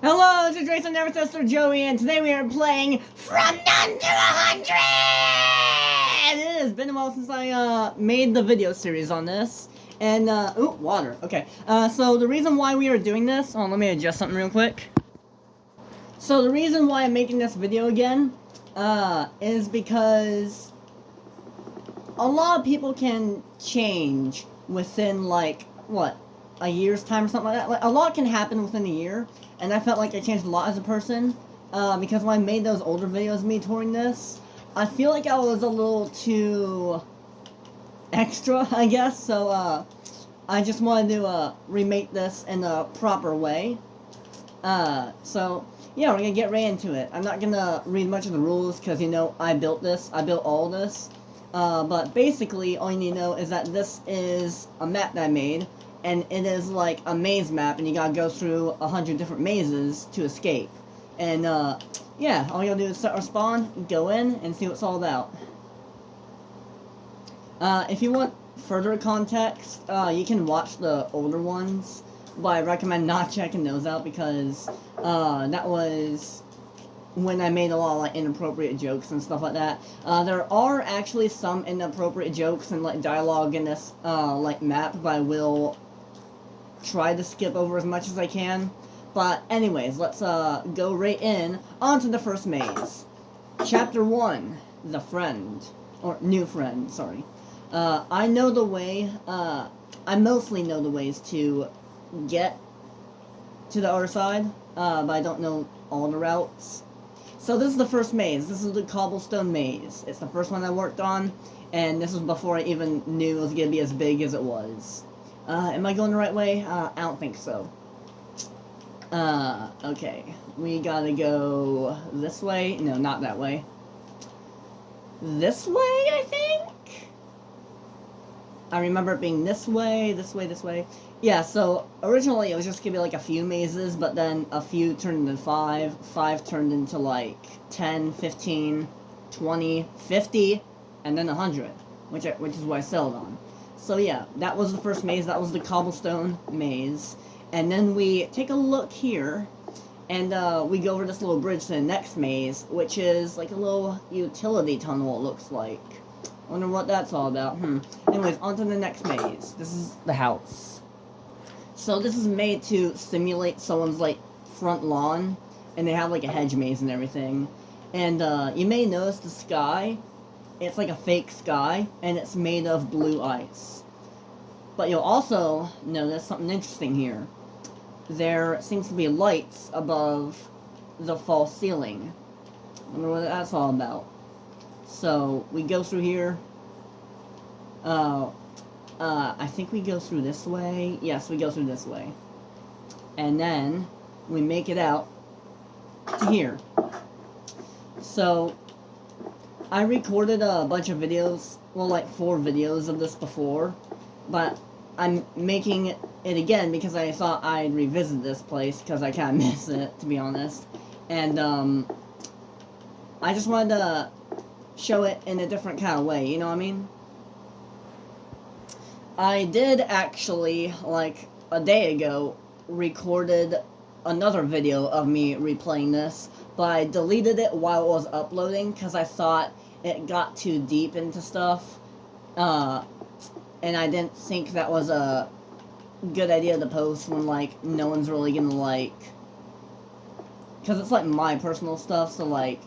Hello, this is Jason Nevertester Joey, and today we are playing From None to 100! It has been a while since I made the video series on this, and ooh, water. Okay, so the reason why we are doing this, let me adjust something real quick. So the reason why I'm making this video again, is because a lot of people can change within, like, what, a year's time or something like that. Like, a lot can happen within a year, and I felt like I changed a lot as a person, because when I made those older videos of me touring this, I feel like I was a little too extra, I guess, so, I just wanted to, remake this in a proper way. So, yeah, we're gonna get right into it. I'm not gonna read much of the rules, because, you know, I built all this, but basically, all you need to know is that this is a map that I made, and it is like a maze map, and you gotta go through 100 different mazes to escape. And, yeah, all you gotta do is start our spawn, go in, and see what it's all about. If you want further context, you can watch the older ones, but I recommend not checking those out because, that was when I made a lot of, like, inappropriate jokes and stuff like that. There are actually some inappropriate jokes and, like, dialogue in this, like, map, but I will try to skip over as much as I can. But anyways, let's go right in onto the first maze. Chapter 1, The Friend. Or New Friend, sorry. I know the way, I mostly know the ways to get to the other side, but I don't know all the routes. So this is the first maze. This is the cobblestone maze. It's the first one I worked on, and this was before I even knew it was going to be as big as it was. Am I going the right way? I don't think so. Okay. We gotta go this way. No, not that way. This way, I think? I remember it being this way, this way, this way. Yeah, so originally it was just gonna be like a few mazes, but then a few turned into 5, 5 turned into like 10, 15, 20, 50, and then 100, which is what I settled on. So yeah, that was the first maze, that was the cobblestone maze, and then we take a look here, and we go over this little bridge to the next maze, which is like a little utility tunnel, it looks like. Wonder what that's all about. Anyways, on to the next maze. This is the house. So this is made to simulate someone's, like, front lawn, and they have, like, a hedge maze and everything. And, you may notice the sky. It's like a fake sky, and it's made of blue ice. But you'll also notice something interesting here. There seems to be lights above the false ceiling. I wonder what that's all about. So, we go through here. I think we go through this way. Yes, we go through this way. And then, we make it out to here. So, I recorded a bunch of videos, well, like 4 videos of this before, but I'm making it again because I thought I'd revisit this place because I kind of miss it, to be honest. And, I just wanted to show it in a different kind of way, you know what I mean? I did actually, like, a day ago, recorded another video of me replaying this, but I deleted it while it was uploading, because I thought it got too deep into stuff, and I didn't think that was a good idea to post when, like, no one's really gonna, like, because it's, like, my personal stuff, so, like,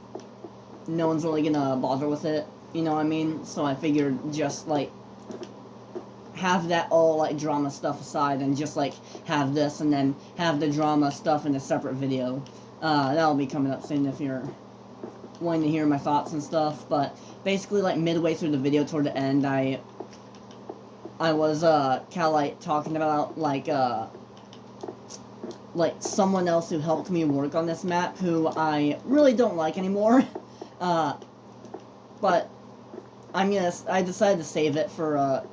no one's really gonna bother with it, you know what I mean? So I figured just, like, have that all, like, drama stuff aside and just, like, have this and then have the drama stuff in a separate video. That'll be coming up soon if you're wanting to hear my thoughts and stuff, but basically, like, midway through the video toward the end, I was, kinda, like, talking about, like, someone else who helped me work on this map, who I really don't like anymore. But I decided to save it for a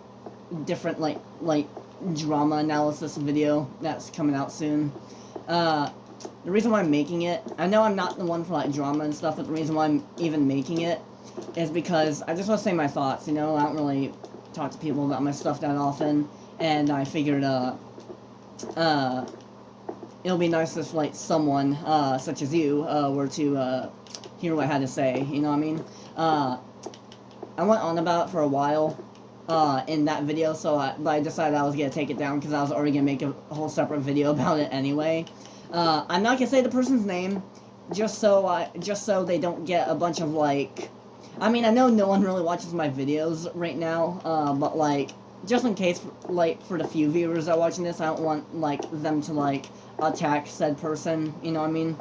different, like, drama analysis video that's coming out soon. The reason why I'm making it, I know I'm not the one for, like, drama and stuff, but the reason why I'm even making it is because I just want to say my thoughts, you know? I don't really talk to people about my stuff that often, and I figured, it'll be nice if, like, someone, such as you, were to, hear what I had to say, you know what I mean? I went on about it for a while, in that video, but I decided I was gonna take it down because I was already gonna make a whole separate video about it anyway. I'm not gonna say the person's name, just so they don't get a bunch of, like, I mean, I know no one really watches my videos right now, but, like, just in case, like, for the few viewers that are watching this, I don't want, like, them to, like, attack said person, you know what I mean?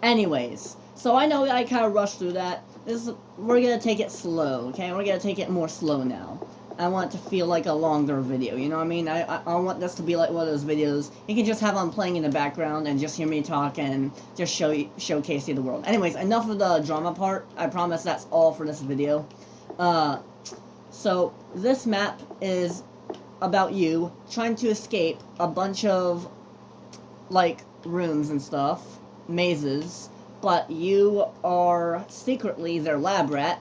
Anyways, so I know I kind of rushed through that. We're gonna take it slow, okay? We're gonna take it more slow now. I want it to feel like a longer video, you know what I mean? I want this to be like one of those videos you can just have on playing in the background and just hear me talk and just showcase you the world. Anyways, enough of the drama part. I promise that's all for this video. So this map is about you trying to escape a bunch of, like, rooms and stuff, mazes, but you are secretly their lab rat,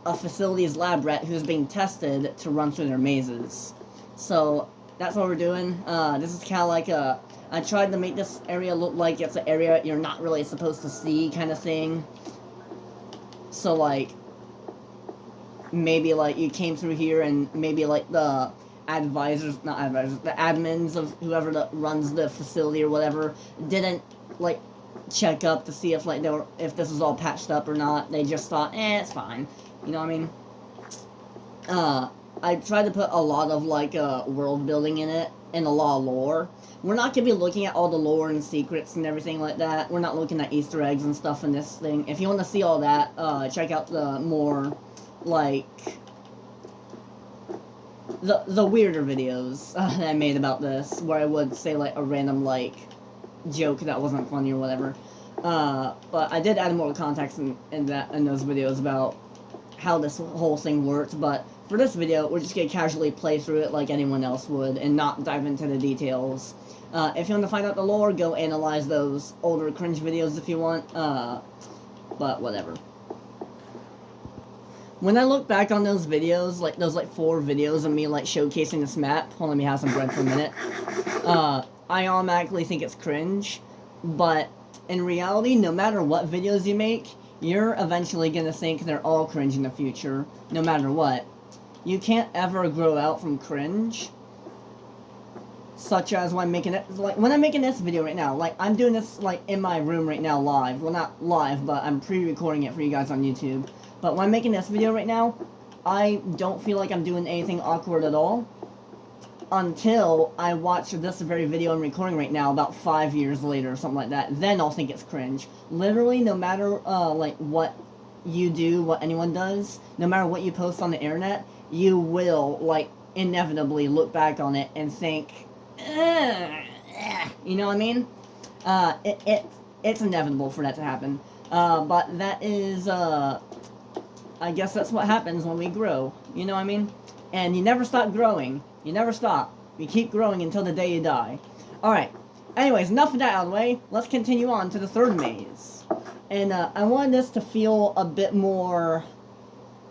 a facility's lab rat who's being tested to run through their mazes. So that's what we're doing. This is kind of like I tried to make this area look like it's an area you're not really supposed to see kind of thing. So, like, maybe, like, you came through here and maybe, like, the the admins of whoever runs the facility or whatever didn't, like, check up to see if, like, if this was all patched up or not. They just thought, it's fine. You know what I mean? I tried to put a lot of, like, world building in it, and a lot of lore. We're not gonna be looking at all the lore and secrets and everything like that. We're not looking at Easter eggs and stuff in this thing. If you want to see all that, check out the more, like, the weirder videos that I made about this, where I would say, like, a random, like, joke that wasn't funny or whatever. But I did add more context in those videos about how this whole thing worked, but for this video, we're just gonna casually play through it like anyone else would, and not dive into the details. If you want to find out the lore, go analyze those older cringe videos if you want, but whatever. When I look back on those videos, like those, like, 4 videos of me, like, showcasing this map, hold on, let me have some bread for a minute, I automatically think it's cringe, but in reality, no matter what videos you make, you're eventually gonna think they're all cringe in the future, no matter what. You can't ever grow out from cringe, such as when I'm making this video right now. Like, I'm doing this, like, in my room right now live. Well, not live, but I'm pre-recording it for you guys on YouTube. But when I'm making this video right now, I don't feel like I'm doing anything awkward at all, until I watch this very video I'm recording right now about 5 years later or something like that. Then I'll think it's cringe. Literally, no matter, like, what you do, what anyone does, no matter what you post on the internet, you will, like, inevitably look back on it and think, you know what I mean? It's inevitable for that to happen. But that is, I guess that's what happens when we grow, you know what I mean? And you never stop growing. You never stop. You keep growing until the day you die. Alright. Anyways, enough of that out of the way. Let's continue on to the third maze. And, I wanted this to feel a bit more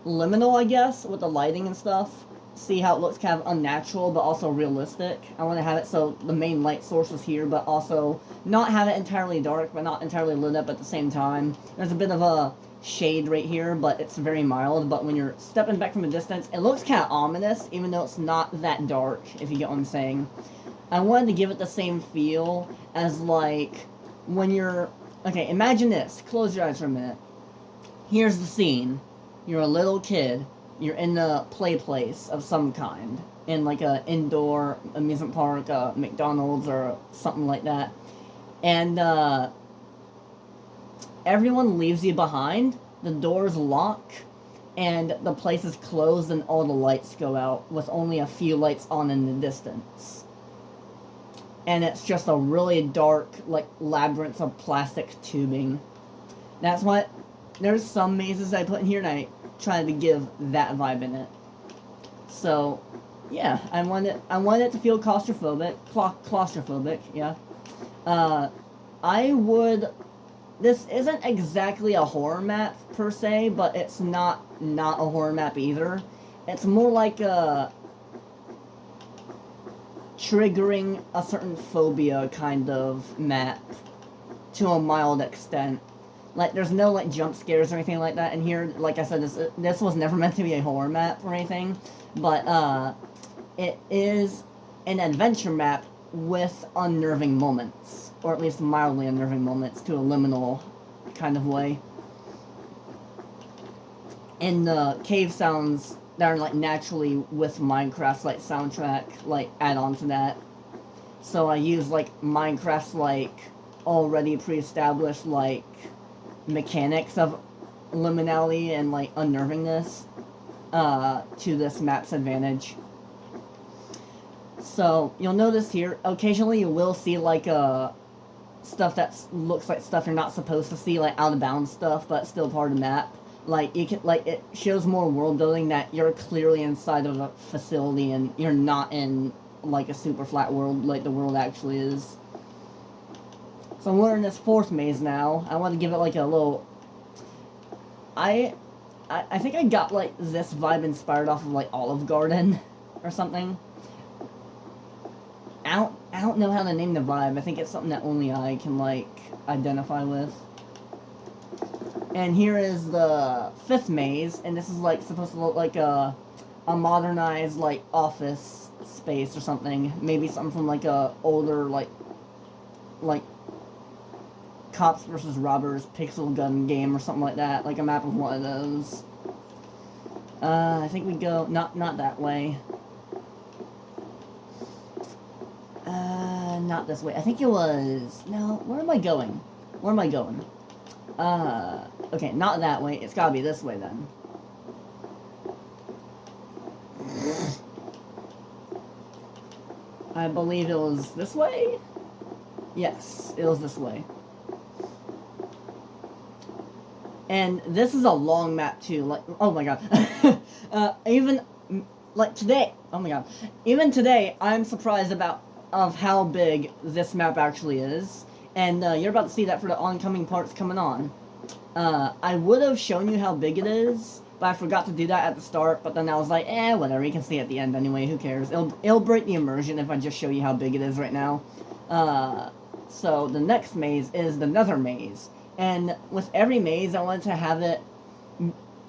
liminal, I guess, with the lighting and stuff. See how it looks kind of unnatural, but also realistic. I want to have it so the main light source is here, but also not have it entirely dark, but not entirely lit up at the same time. There's a bit of a shade right here, but it's very mild. But when you're stepping back from a distance, it looks kind of ominous, even though it's not that dark, if you get what I'm saying. I wanted to give it the same feel as, like, when you're... Okay, imagine this. Close your eyes for a minute. Here's the scene. You're a little kid. You're in a play place of some kind. In, like, a indoor amusement park, McDonald's, or something like that. And, everyone leaves you behind, the doors lock, and the place is closed and all the lights go out, with only a few lights on in the distance. And it's just a really dark, like, labyrinth of plastic tubing. That's what... There's some mazes I put in here, and I tried to give that vibe in it. So, yeah, I want it to feel claustrophobic, yeah. I would... This isn't exactly a horror map, per se, but it's not a horror map either. It's more like a triggering a certain phobia kind of map to a mild extent. Like, there's no, like, jump scares or anything like that in here. Like I said, this was never meant to be a horror map or anything. But, it is an adventure map with unnerving moments. Or at least mildly unnerving moments to a liminal kind of way. And the cave sounds that are, like, naturally with Minecraft's, like, soundtrack, like, add on to that. So I use, like, Minecraft's, like, already pre-established, like, mechanics of liminality and, like, unnervingness, to this map's advantage. So, you'll notice here, occasionally you will see, like, stuff that looks like stuff you're not supposed to see, like, out-of-bounds stuff, but still part of the map. Like, you can, like, it shows more world building that you're clearly inside of a facility and you're not in, like, a super flat world like the world actually is. So we're in this fourth maze now. I want to give it, like, a little... I think I got, like, this vibe inspired off of, like, Olive Garden or something. I don't know how to name the vibe. I think it's something that only I can, like, identify with. And here is the fifth maze, and this is, like, supposed to look like a modernized, like, office space or something. Maybe something from, like, a older, like, Cops vs. Robbers pixel gun game or something like that. Like a map of one of those. I think we go... Not that way. Not this way. I think it was... No, where am I going? Where am I going? Okay, not that way. It's gotta be this way, then. I believe it was this way? Yes, it was this way. And this is a long map, too. Like, oh my god. Even, like, today... Oh my god. Even today, I'm surprised of how big this map actually is. And you're about to see that for the oncoming parts coming on. I would have shown you how big it is, but I forgot to do that at the start, but then I was like, whatever, you can see at the end anyway, who cares. It'll break the immersion if I just show you how big it is right now. So the next maze is the Nether maze. And with every maze, I wanted to have it,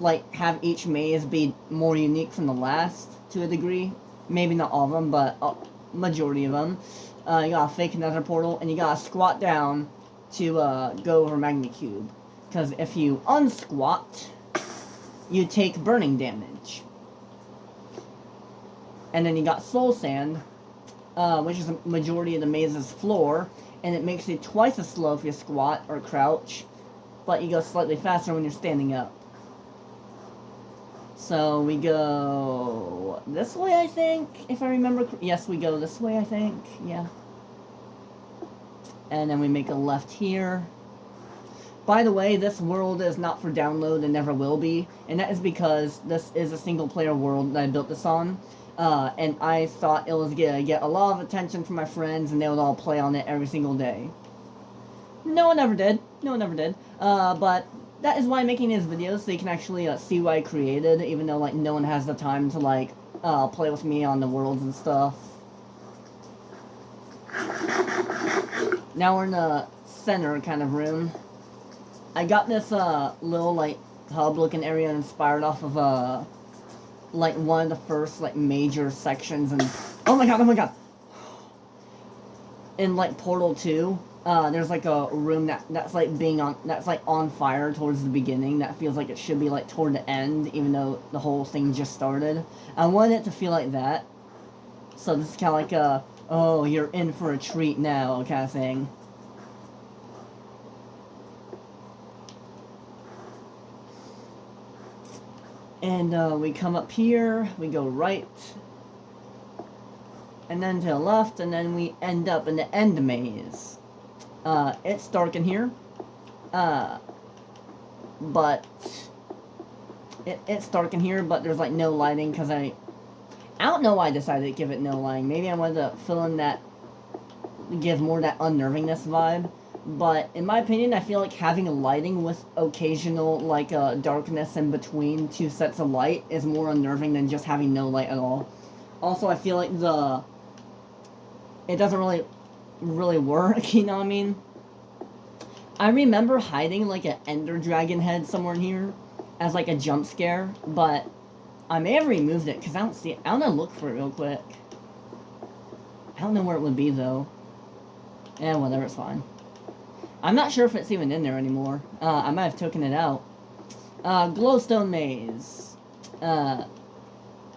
like, have each maze be more unique from the last, to a degree. Maybe not all of them, but majority of them. You got a fake Nether portal, and you gotta squat down to go over Magma Cube. Because if you unsquat, you take burning damage. And then you got Soul Sand, which is the majority of the maze's floor, and it makes you twice as slow if you squat or crouch, but you go slightly faster when you're standing up. So we go this way, I think, if I remember. Yes, we go this way, I think. Yeah. And then we make a left here. By the way, this world is not for download and never will be, and that is because this is a single-player world that I built this on, and I thought it was gonna get a lot of attention from my friends, and they would all play on it every single day. No one ever did. No one ever did. But that is why I'm making these videos, so you can actually see what I created, even though, like, no one has the time to, like, play with me on the worlds and stuff. Now we're in the center kind of room. I got this, little, like, hub-looking area inspired off of, like, one of the first, like, major sections, and... Oh my god! In, like, Portal 2, there's, like, a room that's, like, on fire towards the beginning, that feels like it should be, like, toward the end, even though the whole thing just started. I wanted it to feel like that. So this is kind of like a, oh, you're in for a treat now, kind of thing. And we come up here, we go right, and then to the left, and then we end up in the end maze. It's dark in here, but it's dark in here, but there's, like, no lighting, because I don't know why I decided to give it no lighting. Maybe I wanted to fill in that, give more that unnervingness vibe. But, in my opinion, I feel like having a lighting with occasional, like, darkness in between two sets of light is more unnerving than just having no light at all. Also, I feel like it doesn't really work, you know what I mean? I remember hiding like an Ender Dragon head somewhere in here as like a jump scare, but I may have removed it because I don't see it. I'm gonna look for it real quick. I don't know where it would be though. Whatever, it's fine. I'm not sure if it's even in there anymore. I might have taken it out. Glowstone Maze.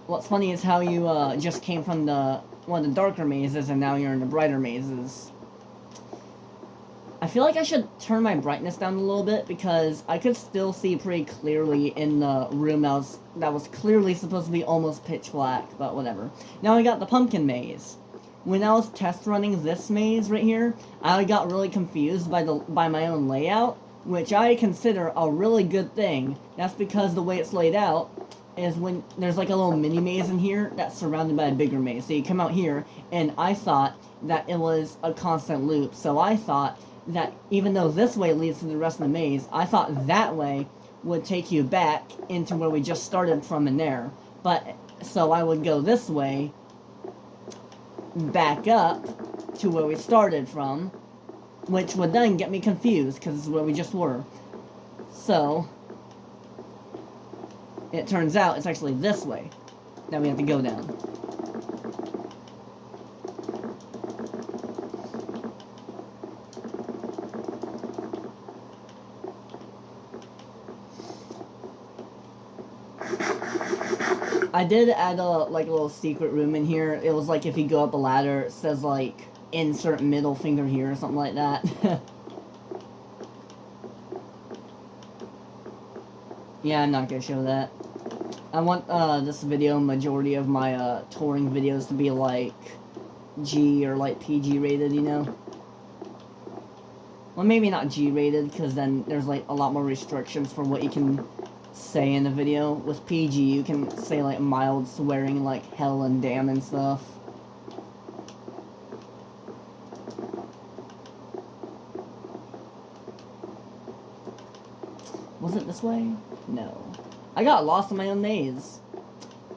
What's funny is how you just came from one of the darker mazes and now you're in the brighter mazes. I feel like I should turn my brightness down a little bit because I could still see pretty clearly in the room that was clearly supposed to be almost pitch black, but whatever. Now I got the pumpkin maze. When I was test running this maze right here, I got really confused by my own layout, which I consider a really good thing. That's because the way it's laid out is when there's like a little mini maze in here that's surrounded by a bigger maze. So you come out here, and I thought that it was a constant loop. So I thought that even though this way leads to the rest of the maze, I thought that way would take you back into where we just started from in there. But, so I would go this way, back up to where we started from, which would then get me confused, because this is where we just were. So, it turns out it's actually this way that we have to go down. I did add a little secret room in here. It was like if you go up a ladder, it says like insert middle finger here or something like that. Yeah, I'm not gonna show that. I want this video, majority of my touring videos to be like G or like PG rated, you know? Well, maybe not G rated, because then there's like a lot more restrictions for what you can say in the video. With PG, you can say like mild swearing like hell and damn and stuff. Was it this way? No. I got lost in my own maze.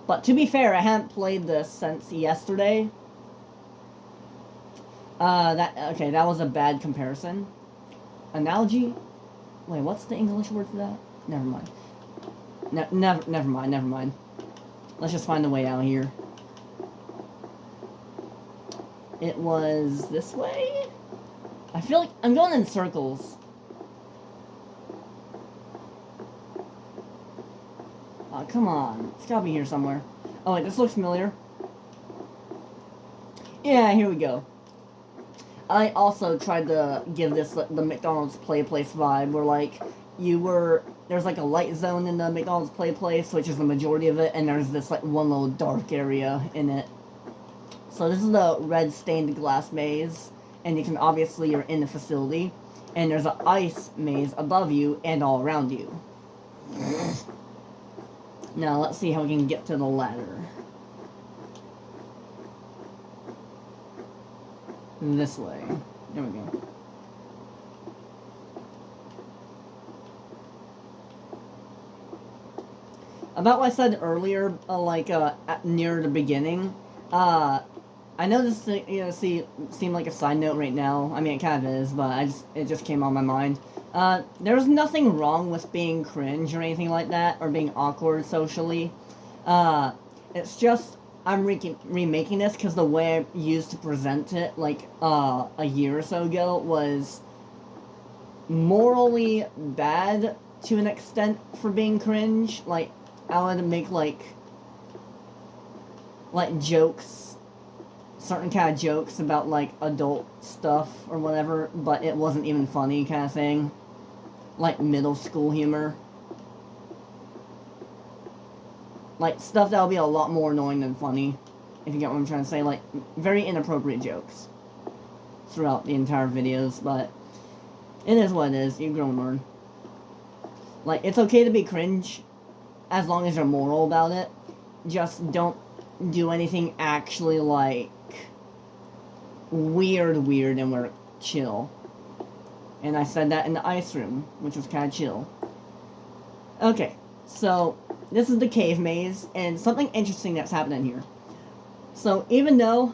But to be fair, I haven't played this since yesterday. Okay, that was a bad comparison. Analogy? Wait, what's the English word for that? Never mind. Never mind. Let's just find a way out here. It was this way? I feel like I'm going in circles. Oh, come on. It's gotta be here somewhere. Oh, wait, this looks familiar. Yeah, here we go. I also tried to give this the McDonald's Play Place vibe, where, like, there's, like, a light zone in the McDonald's Play Place, which is the majority of it, and there's this, like, one little dark area in it. So this is the red stained glass maze, and you can obviously, you're in the facility, and there's an ice maze above you and all around you. Now, let's see how we can get to the ladder. This way. There we go. About what I said earlier, near the beginning, I know this, seemed like a side note right now. I mean, it kind of is, but it just came on my mind. There's nothing wrong with being cringe or anything like that, or being awkward socially. It's just, I'm remaking this because the way I used to present it, a year or so ago, was morally bad to an extent for being cringe. Like, I wanted to make, like jokes, certain kind of jokes about, like, adult stuff or whatever, but it wasn't even funny kind of thing. Like, middle school humor. Like, stuff that'll be a lot more annoying than funny, if you get what I'm trying to say. Like, very inappropriate jokes throughout the entire videos, but it is what it is. You grow and learn. Like, it's okay to be cringe as long as you're moral about it. Just don't do anything actually, like, weird, and we're chill. And I said that in the ice room, which was kind of chill. Okay, so this is the cave maze, and something interesting that's happening here. So even though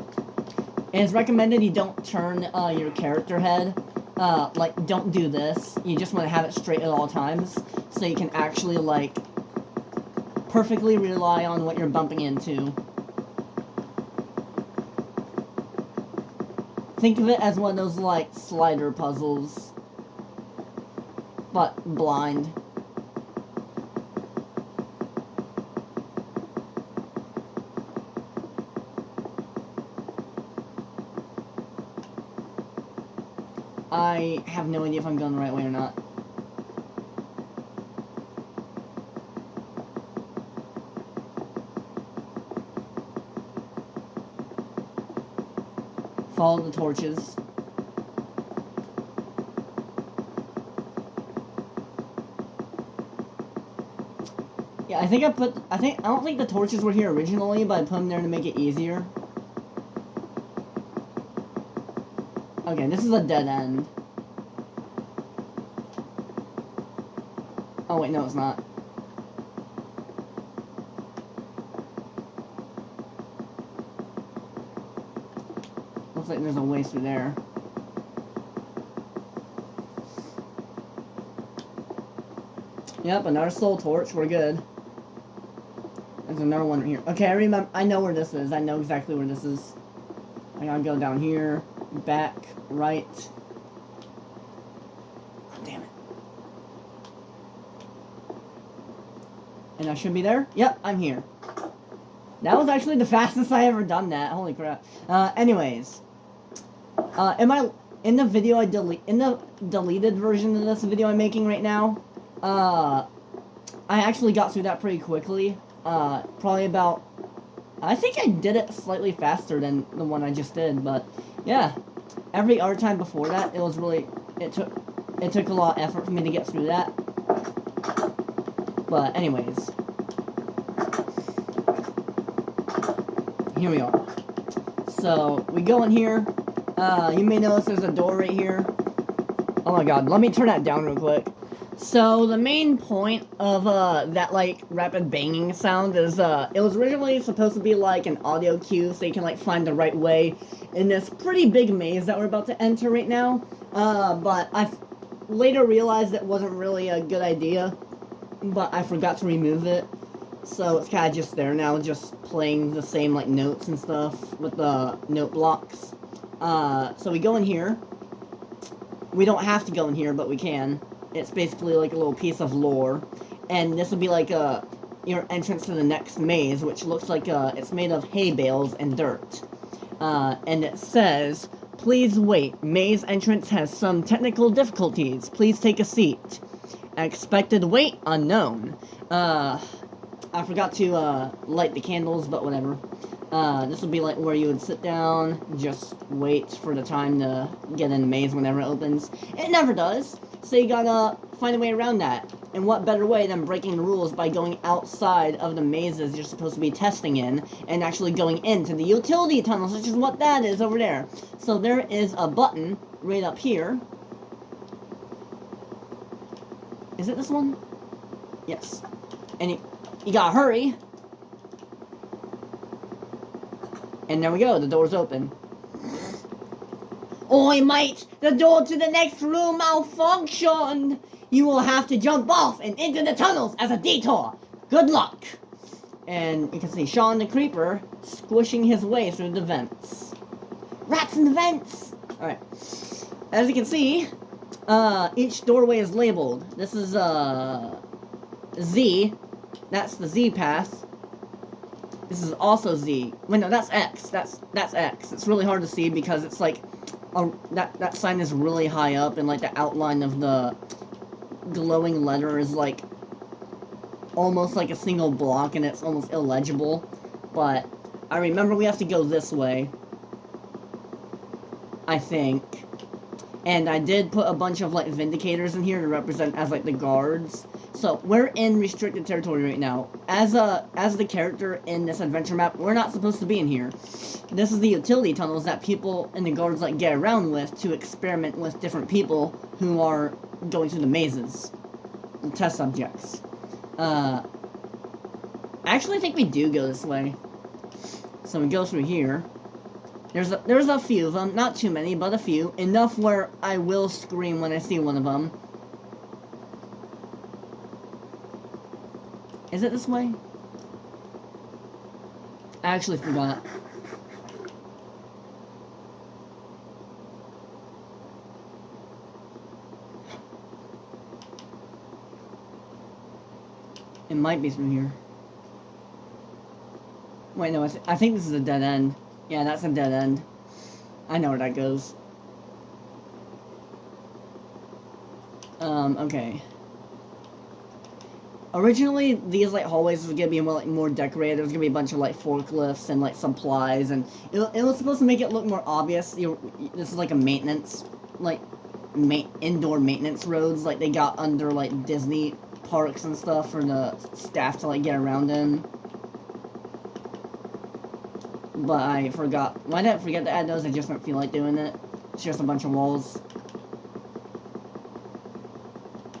And it's recommended you don't turn your character head. Like, don't do this. You just want to have it straight at all times, so you can actually, like, perfectly rely on what you're bumping into. Think of it as one of those, like, slider puzzles, but blind. I have no idea if I'm going the right way or not. Follow the torches. Yeah, I don't think the torches were here originally, but I put them there to make it easier. Okay, this is a dead end. Oh wait, no it's not. Looks like there's a way through there. Yep, another soul torch, we're good. There's another one here. Okay, I know where this is. I know exactly where this is. I gotta go down here, back, right. Oh, damn it. And I should be there? Yep, I'm here. That was actually the fastest I ever done that. Holy crap. Anyways. In the deleted version of this video I'm making right now, I actually got through that pretty quickly. Probably about, I think I did it slightly faster than the one I just did, but yeah. Every other time before that, it took a lot of effort for me to get through that. But anyways. Here we are. So, we go in here. You may notice there's a door right here. Oh my god, let me turn that down real quick. So, the main point of, that, like, rapid banging sound is, it was originally supposed to be, like, an audio cue so you can, like, find the right way in this pretty big maze that we're about to enter right now. But I later realized it wasn't really a good idea, but I forgot to remove it. So, it's kind of just there now, just playing the same, like, notes and stuff with the note blocks. So we go in here. We don't have to go in here, but we can. It's basically like a little piece of lore. And this will be like your entrance to the next maze, which looks like it's made of hay bales and dirt. And it says, please wait. Maze entrance has some technical difficulties. Please take a seat. Expected wait unknown. I forgot to light the candles, but whatever. This would be like where you would sit down, just wait for the time to get in the maze whenever it opens. It never does, so you gotta find a way around that. And what better way than breaking the rules by going outside of the mazes you're supposed to be testing in, and actually going into the utility tunnels, which is what that is over there. So there is a button right up here. Is it this one? Yes. And you gotta hurry. And there we go, the door's open. Oi, mate! The door to the next room malfunctioned! You will have to jump off and into the tunnels as a detour. Good luck! And you can see Shaun the Creeper squishing his way through the vents. Rats in the vents! Alright. As you can see, each doorway is labeled. This is, Z. That's the Z path. This is also Z. Wait, no, that's X. That's X. It's really hard to see because it's like, that sign is really high up, and like the outline of the glowing letter is like almost like a single block, and it's almost illegible. But I remember we have to go this way, I think. And I did put a bunch of like Vindicators in here to represent as like the guards. So, we're in restricted territory right now. As the character in this adventure map, we're not supposed to be in here. This is the utility tunnels that people and the guards, like, get around with to experiment with different people who are going through the mazes. The test subjects. I actually think we do go this way. So we go through here. There's a few of them, not too many, but a few. Enough where I will scream when I see one of them. Is it this way? I actually forgot. It might be through here. Wait, no, I think this is a dead end. Yeah, that's a dead end. I know where that goes. Okay. Originally, these, like, hallways were gonna be more, like, more decorated. There was gonna be a bunch of, like, forklifts and, like, supplies, and it was supposed to make it look more obvious. This is, like, a maintenance, like, indoor maintenance roads, like, they got under, like, Disney parks and stuff for the staff to, like, get around in. But I forgot. Why did I forget to add those? I just don't feel like doing it. It's just a bunch of walls.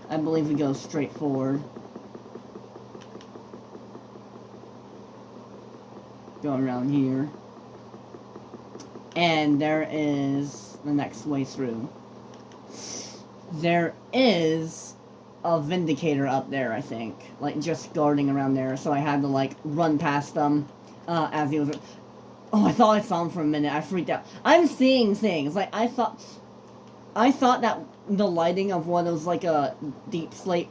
I believe we go straight forward. Go around here. And there is the next way through. There is a Vindicator up there, I think. Like, just guarding around there. So I had to, like, run past them as he was... Oh, I thought I saw him for a minute. I freaked out. I'm seeing things. Like, I thought that the lighting of one of those, like, deep slate,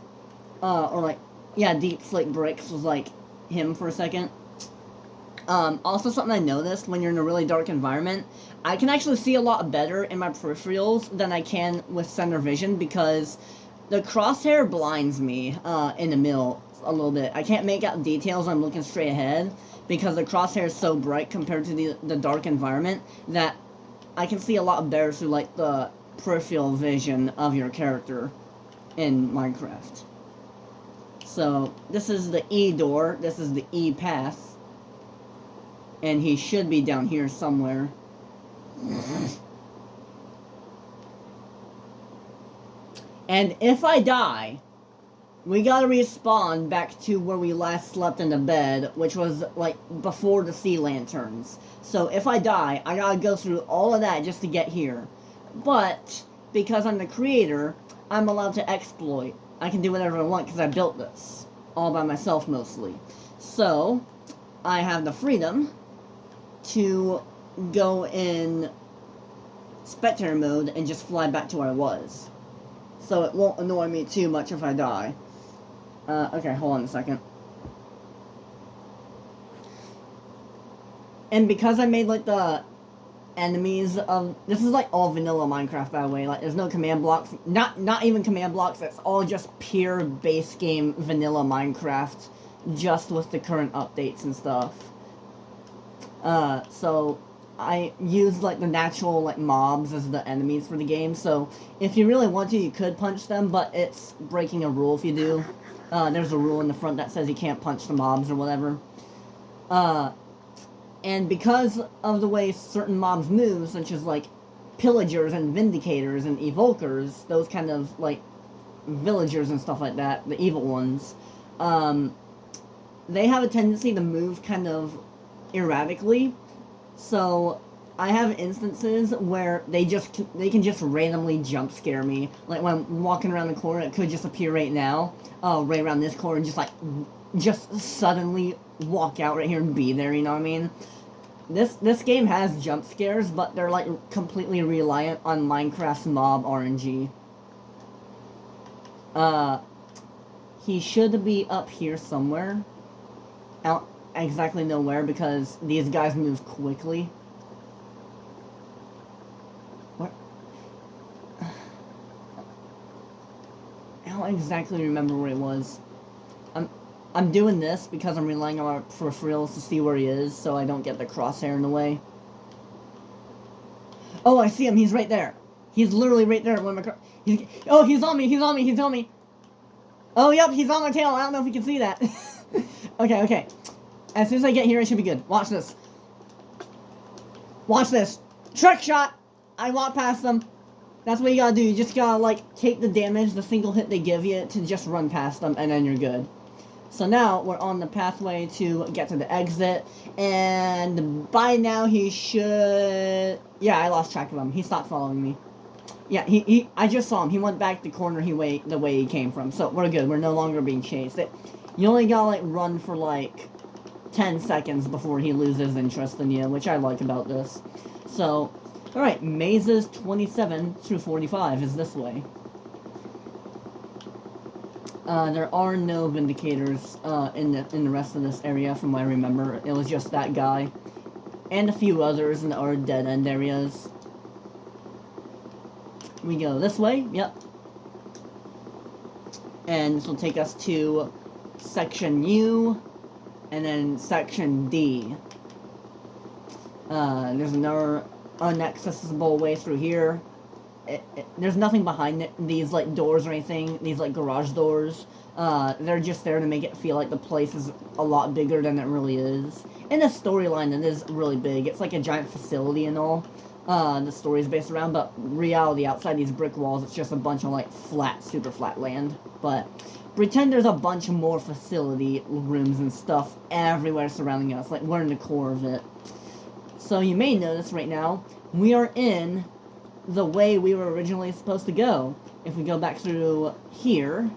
or, like, yeah, deep slate bricks was, like, him for a second. Also something I noticed, when you're in a really dark environment, I can actually see a lot better in my peripherals than I can with center vision, because the crosshair blinds me, in the middle a little bit. I can't make out details when I'm looking straight ahead, because the crosshair is so bright compared to the dark environment, that I can see a lot better through, like, the peripheral vision of your character in Minecraft. So, this is the E door, this is the E path, and he should be down here somewhere. And if I die, we gotta respawn back to where we last slept in the bed, which was, like, before the sea lanterns. So if I die, I gotta go through all of that just to get here. But, because I'm the creator, I'm allowed to exploit. I can do whatever I want because I built this. All by myself, mostly. So, I have the freedom to go in spectator mode and just fly back to where I was. So it won't annoy me too much if I die. Okay, hold on a second. And because I made, like, the enemies of... This is, like, all vanilla Minecraft, by the way. Like, there's no command blocks. Not even command blocks. It's all just pure base game vanilla Minecraft. Just with the current updates and stuff. So... I use, like, the natural, like, mobs as the enemies for the game. So, if you really want to, you could punch them. But it's breaking a rule if you do. There's a rule in the front that says you can't punch the mobs or whatever. And because of the way certain mobs move, such as, like, pillagers and vindicators and evokers, those kind of, like, villagers and stuff like that, the evil ones, they have a tendency to move kind of erratically. So, I have instances where they can just randomly jump scare me. Like, when I'm walking around the corner, it could just appear right now, right around this corner, and just, like, just suddenly walk out right here and be there, you know what I mean? This game has jump scares, but they're, like, completely reliant on Minecraft's mob RNG. He should be up here somewhere. I don't exactly know where, because these guys move quickly. What? I don't exactly remember where it was. I'm doing this because I'm relying on my peripherals to see where he is, so I don't get the crosshair in the way. Oh, I see him. He's right there. He's literally right there. Oh, he's on me. He's on me. He's on me. Oh, yep. He's on my tail. I don't know if you can see that. Okay. As soon as I get here, it should be good. Watch this. Watch this. Trick shot. I walk past them. That's what you gotta do. You just gotta, like, take the damage, the single hit they give you, to just run past them, and then you're good. So now we're on the pathway to get to the exit, and by now he should... Yeah, I lost track of him. He stopped following me. Yeah, I just saw him. He went back the corner the way he came from. So we're good. We're no longer being chased. You only gotta, like, run for, like, 10 seconds before he loses interest in you, which I like about this. So, alright, mazes 27 through 45 is this way. There are no Vindicators in the rest of this area, from what I remember. It was just that guy. And a few others in our dead-end areas. We go this way, yep. And this will take us to Section U, and then Section D. There's another inaccessible way through here. There's nothing behind these, like, doors or anything, these, like, garage doors. They're just there to make it feel like the place is a lot bigger than it really is. In the storyline, it is really big. It's like a giant facility and all. The story's based around, but reality, outside these brick walls, it's just a bunch of, like, flat, super flat land. But pretend there's a bunch of more facility rooms and stuff everywhere surrounding us, like, we're in the core of it. So you may notice right now, we are in the way we were originally supposed to go. If we go back through here,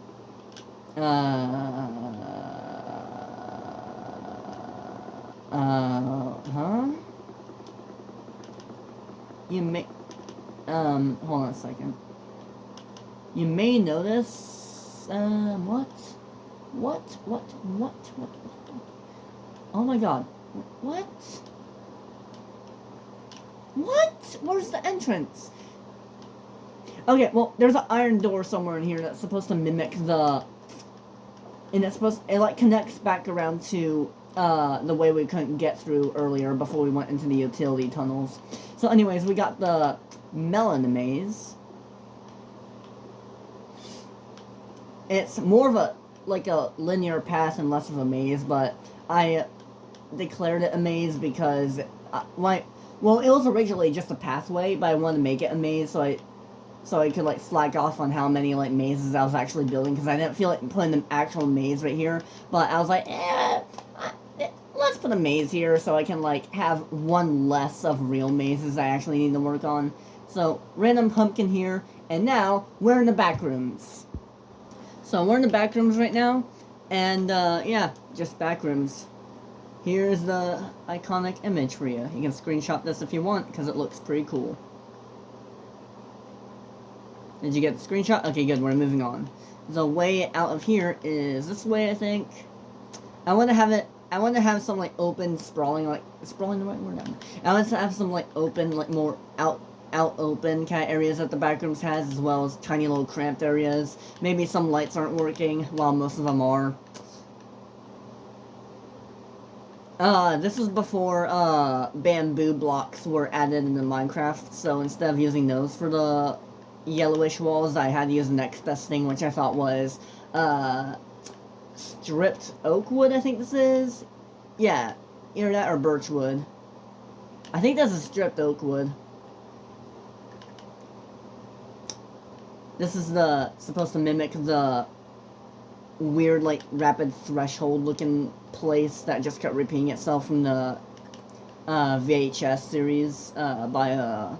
you may, hold on a second. You may notice, what? Oh my god. What? Where's the entrance? Okay, well, there's an iron door somewhere in here that's supposed to mimic the... And it, like, connects back around to, the way we couldn't get through earlier before we went into the utility tunnels. So anyways, we got the Melon Maze. It's more of a, like, a linear path and less of a maze, but I declared it a maze because, well, it was originally just a pathway, but I wanted to make it a maze, so I could, like, slack off on how many, like, mazes I was actually building, because I didn't feel like putting an actual maze right here, but I was like, let's put a maze here so I can, like, have one less of real mazes I actually need to work on. So, random pumpkin here, and now, we're in the back rooms. So, we're in the back rooms right now, and, yeah, just back rooms. Here's the iconic image for you. You can screenshot this if you want, because it looks pretty cool. Did you get the screenshot? Okay, good, we're moving on. The way out of here is this way, I think. I want to have some, like, open, sprawling the right word? I want to have some, like, open, like, more out open kind of areas that the backrooms has, as well as tiny little cramped areas. Maybe some lights aren't working, while most of them are. This is before, bamboo blocks were added into Minecraft, so instead of using those for the yellowish walls, I had to use the next best thing, which I thought was, stripped oak wood, I think this is? Yeah, either that or birch wood. I think that's a stripped oak wood. This is supposed to mimic the weird, like, rapid threshold looking place that just kept repeating itself from the VHS series by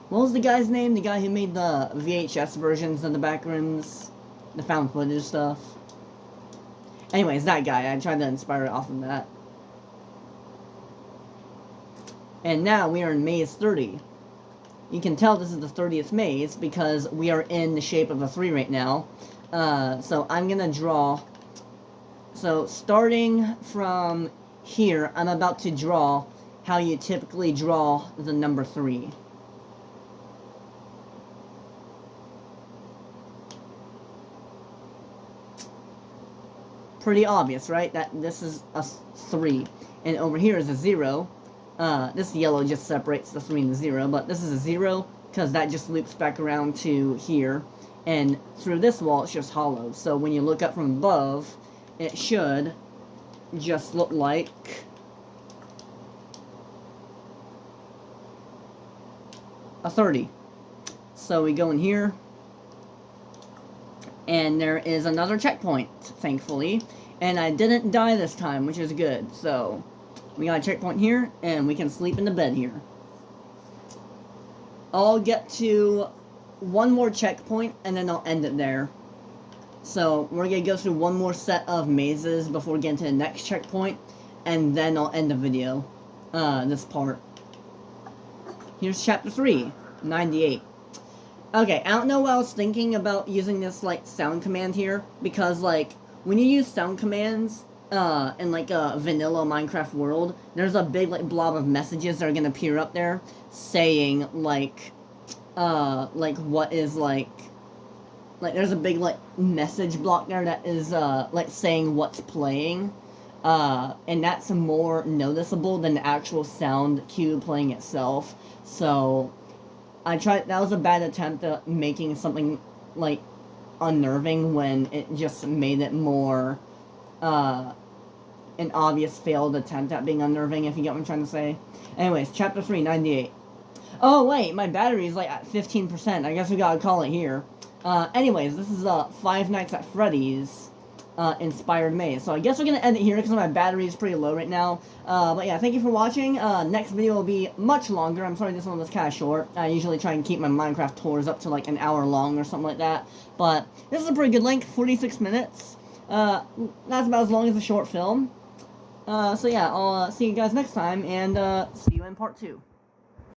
what was the guy's name? The guy who made the VHS versions of the backrooms, the found footage stuff. Anyways, that guy. I tried to inspire it off of that. And now we are in maze 30. You can tell this is the 30th maze because we are in the shape of a 3 right now. So I'm gonna draw. So starting from here, I'm about to draw how you typically draw the number 3. Pretty obvious, right? That this is a 3. And over here is a 0. This yellow just separates the 3 and the 0, but this is a 0 because that just loops back around to here. And through this wall, it's just hollow. So when you look up from above, it should just look like a 30. So we go in here, And there is another checkpoint, thankfully. And I didn't die this time, which is good. So, we got a checkpoint here, and we can sleep in the bed here. I'll get to one more checkpoint, and then I'll end it there. So, we're going to go through one more set of mazes before getting to the next checkpoint, and then I'll end the video, this part. Here's Chapter 3, 98. Okay, I don't know what I was thinking about using this, like, sound command here, because, like, when you use sound commands, in, like, a vanilla Minecraft world, there's a big, like, blob of messages that are gonna appear up there, saying, like, what is, like, there's a big, like, message block there that is, like, saying what's playing, and that's more noticeable than the actual sound cue playing itself, so that was a bad attempt at making something, like, unnerving when it just made it more, an obvious failed attempt at being unnerving, if you get what I'm trying to say. Anyways, Chapter 3, 98. Oh, wait, my battery is, like, at 15%. I guess we gotta call it here. Anyways, this is, Five Nights at Freddy's, inspired maze. So I guess we're gonna end it here because my battery is pretty low right now. But yeah, thank you for watching. Next video will be much longer. I'm sorry this one was kind of short. I usually try and keep my Minecraft tours up to like an hour long or something like that. But this is a pretty good length, 46 minutes. That's about as long as a short film. So yeah, I'll see you guys next time, and see you in part 2.